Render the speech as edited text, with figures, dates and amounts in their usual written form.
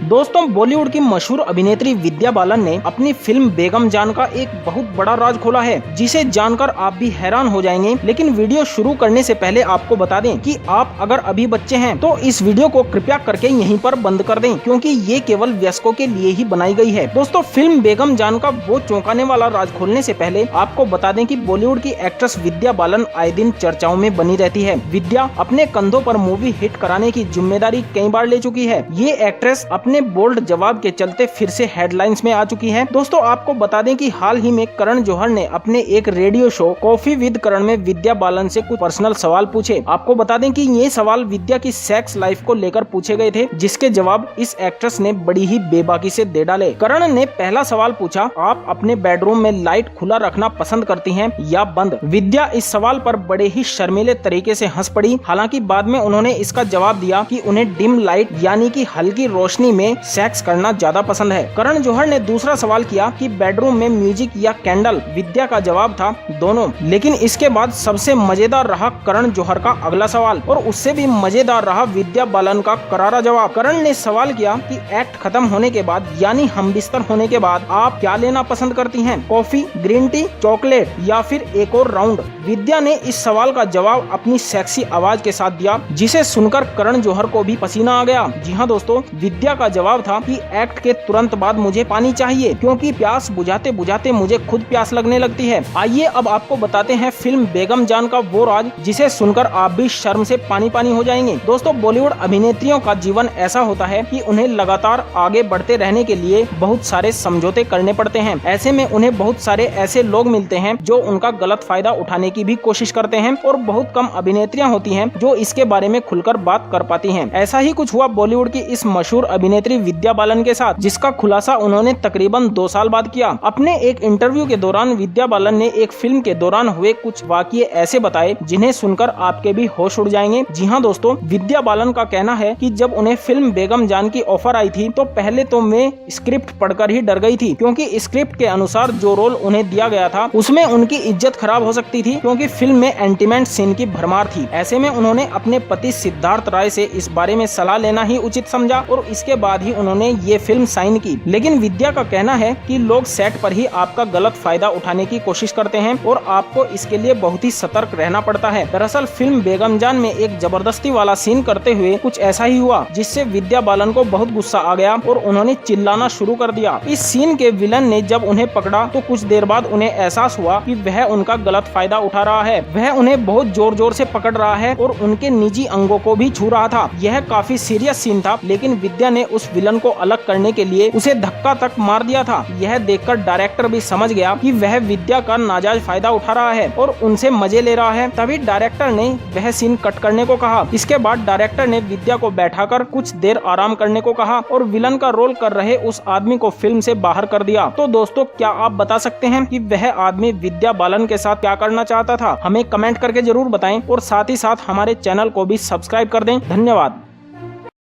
दोस्तों, बॉलीवुड की मशहूर अभिनेत्री विद्या बालन ने अपनी फिल्म बेगम जान का एक बहुत बड़ा राज खोला है, जिसे जानकर आप भी हैरान हो जाएंगे। लेकिन वीडियो शुरू करने से पहले आपको बता दें कि आप अगर अभी बच्चे हैं तो इस वीडियो को कृपया करके यहीं पर बंद कर दें, क्योंकि ये केवल वयस्कों के लिए ही बनाई गई है। दोस्तों, फिल्म बेगम जान का वो चौंकाने वाला राज खोलने से पहले आपको बता दें कि बॉलीवुड की एक्ट्रेस विद्या बालन आए दिन चर्चाओं में बनी रहती है। विद्या अपने कंधों पर मूवी हिट कराने की जिम्मेदारी कई बार ले चुकी है। ये एक्ट्रेस अपने बोल्ड जवाब के चलते फिर से हेडलाइंस में आ चुकी है। दोस्तों, आपको बता दें कि हाल ही में करण जौहर ने अपने एक रेडियो शो कॉफी विद करण में विद्या बालन से कुछ पर्सनल सवाल पूछे। आपको बता दें कि ये सवाल विद्या की सेक्स लाइफ को लेकर पूछे गए थे, जिसके जवाब इस एक्ट्रेस ने बड़ी ही बेबाकी से दे डाले। करण ने पहला सवाल पूछा, आप अपने बेडरूम में लाइट खुला रखना पसंद करती हैं या बंद? विद्या इस सवाल पर बड़े ही शर्मीले तरीके से हंस पड़ी। हालांकि बाद में उन्होंने इसका जवाब दिया कि उन्हें डिम लाइट यानी कि हल्की रोशनी में सेक्स करना ज्यादा पसंद है। करण जौहर ने दूसरा सवाल किया कि बेडरूम में म्यूजिक या कैंडल? विद्या का जवाब था दोनों। लेकिन इसके बाद सबसे मजेदार रहा करण जौहर का अगला सवाल, और उससे भी मजेदार रहा विद्या बालन का करारा जवाब। करण ने सवाल किया कि एक्ट खत्म होने के बाद यानी हम बिस्तर होने के बाद आप क्या लेना पसंद करती हैं? कॉफी, ग्रीन टी, चॉकलेट या फिर एक और राउंड? विद्या ने इस सवाल का जवाब अपनी सेक्सी आवाज के साथ दिया, जिसे सुनकर करण जौहर को भी पसीना आ गया। जी हाँ दोस्तों, विद्या का जवाब था कि एक्ट के तुरंत बाद मुझे पानी चाहिए, क्योंकि प्यास बुझाते बुझाते मुझे खुद प्यास लगने लगती है। आइए अब आपको बताते हैं फिल्म बेगम जान का वो राज जिसे सुनकर आप भी शर्म से पानी पानी हो जाएंगे। दोस्तों, बॉलीवुड अभिनेत्रियों का जीवन ऐसा होता है कि उन्हें लगातार आगे बढ़ते रहने के लिए बहुत सारे समझौते करने पड़ते हैं। ऐसे में उन्हें बहुत सारे ऐसे लोग मिलते हैं जो उनका गलत फायदा उठाने की भी कोशिश करते हैं, और बहुत कम अभिनेत्रियां होती हैं जो इसके बारे में खुलकर बात कर पाती हैं। ऐसा ही कुछ हुआ बॉलीवुड की इस मशहूर अभिनेत्री विद्या बालन के साथ, जिसका खुलासा उन्होंने तकरीबन 2 साल बाद किया। अपने एक इंटरव्यू के दौरान विद्या बालन ने एक फिल्म के दौरान हुए कुछ वाकये ऐसे बताए जिन्हें सुनकर आपके भी होश उड़ जाएंगे। जी हाँ दोस्तों, विद्या बालन का कहना है कि जब उन्हें फिल्म बेगम जान की ऑफर आई थी तो पहले तो मैं स्क्रिप्ट पढ़कर ही डर गई थी, क्योंकि स्क्रिप्ट के अनुसार जो रोल उन्हें दिया गया था उसमें उनकी इज्जत खराब हो सकती थी, क्योंकि फिल्म में एंटीमेंट सीन की भरमार थी। ऐसे में उन्होंने अपने पति सिद्धार्थ राय से इस बारे में सलाह लेना ही उचित समझा, और इसके बाद ही उन्होंने ये फिल्म साइन की। लेकिन विद्या का कहना है कि लोग सेट पर ही आपका गलत फायदा उठाने की कोशिश करते हैं, और आपको इसके लिए बहुत ही सतर्क रहना पड़ता है। दरअसल फिल्म बेगम जान में एक जबरदस्ती वाला सीन करते हुए कुछ ऐसा ही हुआ, जिससे विद्या बालन को बहुत गुस्सा आ गया और उन्होंने चिल्लाना शुरू कर दिया। इस सीन के विलन ने जब उन्हें पकड़ा तो कुछ देर बाद उन्हें एहसास हुआ कि वह उनका गलत फायदा उठा रहा है। वह उन्हें बहुत जोर जोर से पकड़ रहा है और उनके निजी अंगों को भी छू रहा था। यह काफी सीरियस सीन था, लेकिन विद्या ने उस विलन को अलग करने के लिए उसे धक्का तक मार दिया था। यह देखकर डायरेक्टर भी समझ गया कि वह विद्या का नाजायज फायदा उठा रहा है और उनसे मजे ले रहा है। तभी डायरेक्टर ने वह सीन कट करने को कहा। इसके बाद डायरेक्टर ने विद्या को बैठाकर कुछ देर आराम करने को कहा और विलन का रोल कर रहे उस आदमी को फिल्म से बाहर कर दिया। तो दोस्तों, क्या आप बता सकते हैं कि वह आदमी विद्या बालन के साथ क्या करना चाहता था? हमें कमेंट करके जरूर बताएं, और साथ ही साथ हमारे चैनल को भी सब्सक्राइब कर दें। धन्यवाद।